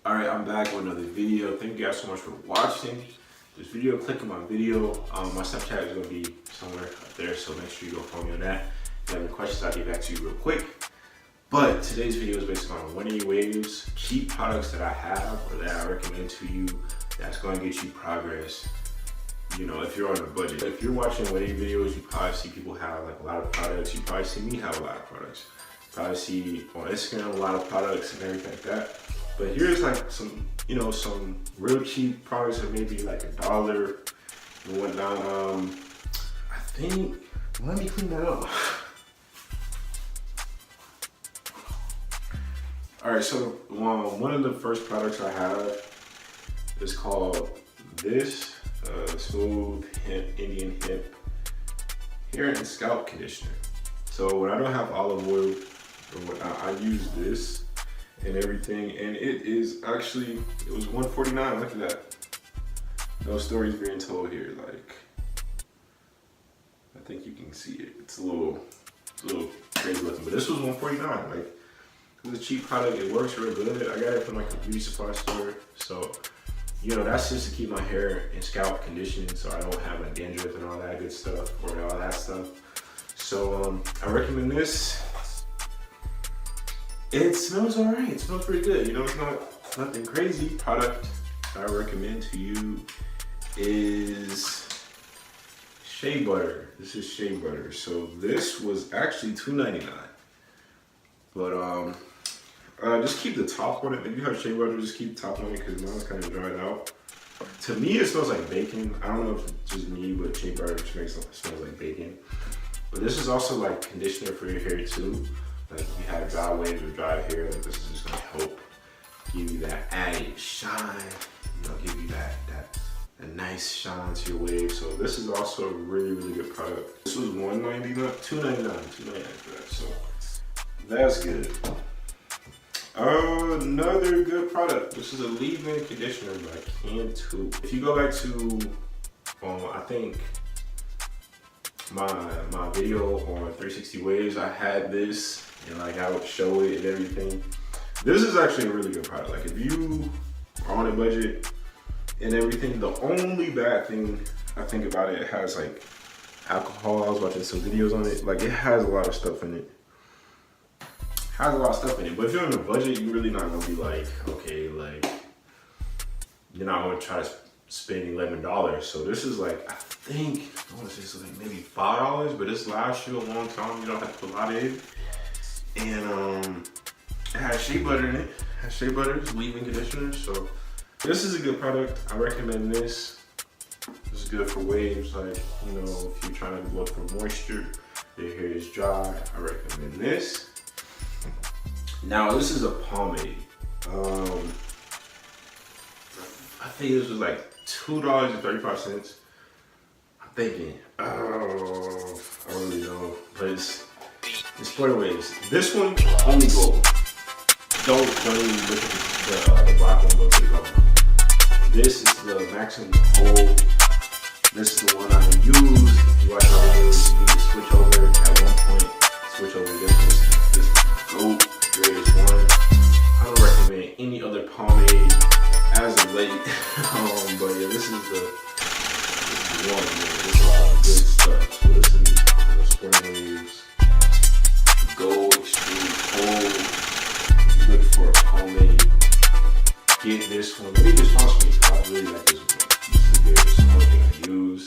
Alright, I'm back with another video. Thank you guys so much for watching this video. Click on my video. My Snapchat is going to be somewhere up there, so make sure you go follow me on that. If you have any questions, I'll get back to you real quick. But today's video is basically on 180 Waves, cheap products that I have or that I recommend to you that's going to get you progress, you know, if you're on a budget. If you're watching 180 videos, you probably see people have like a lot of products. You probably see me have a lot of products. You probably see on Instagram a lot of products and everything like that. But here's like some, you know, some real cheap products that maybe like $1 and whatnot. I think, let me clean that up. All right, so one of the first products I have is called this Smooth Indian Hemp Hair and Scalp Conditioner. So when I don't have olive oil or whatnot, I use this and everything, and it is actually, it was $149. Look at that. No stories being told here. Like, I think you can see it. It's a little crazy looking, but this was $149. Like, it was a cheap product. It works real good. I got it from like a beauty supply store. So, you know, that's just to keep my hair and scalp conditioned, so I don't have like dandruff and all that good stuff or all that stuff. So I recommend this. It smells alright. It smells pretty good. You know, it's not nothing crazy. Product I recommend to you is shea butter. This is shea butter. So this was actually $2.99. But just keep the top on it. If you have shea butter, just keep the top on it because mine's kind of dried out. To me, it smells like bacon. I don't know if it's just me, but shea butter just smells like bacon. But this is also like conditioner for your hair too. Like if you have dry waves or dry hair, like this is just gonna help give you that added shine. You know, give you that nice shine to your waves. So this is also a really good product. This was $2.99 for that. So that's good. Another good product. This is a leave-in conditioner by Cantu. If you go back to, I think my video on 360 Waves, I had this and like I would show it and everything. This is actually a really good product. Like if you are on a budget and everything, the only bad thing I think about it has like alcohol. I was watching some videos on it. Like it has a lot of stuff in it. But if you're on a budget, you're really not gonna be like, okay, like you're not gonna try to spend $11. So this is like, I think, I wanna say it's like maybe $5, but this lasts you a long time. You don't have to put a lot in. And it has shea butter in it. It has shea butter, it's leave-in conditioner. So this is a good product. I recommend this. This is good for waves. Like, you know, if you're trying to look for moisture, your hair is dry, I recommend this. Now this is a pomade. I think this was like $2.35. I'm thinking, oh, I don't really know, but it's for the waves. This one, only gold. Don't even look at the black one, go to the gold. This is the maximum gold. This is the one I use. If you watch my videos, you need to switch over at one point. Switch over this gold. Greatest one. I don't recommend any other pomade as of late. But yeah, this is the one, man. This is a lot of good stuff. So this is the Spring Waves Gold Extreme Gold. If you're looking for a pomade, get this one. Maybe this sponsor me, so I really like this one. This is good. This is the only thing I use.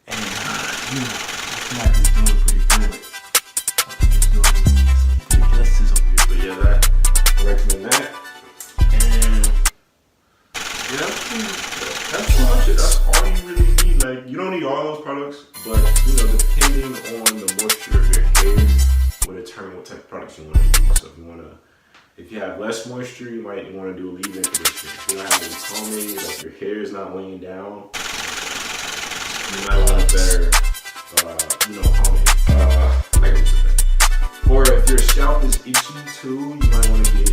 And you know, I feel like it's doing pretty good. Yeah, that, I recommend that. And yeah, that's pretty much it. That's all you really need. Like, you don't need all those products, but you know, depending on the moisture of your hair will determine what type of products you want to use. So if you have less moisture, you might want to do a leave-in conditioner. If you don't have any pomade, like your hair is not weighing down, you might want a better, pomade. Or if your scalp is itchy too, you might want to get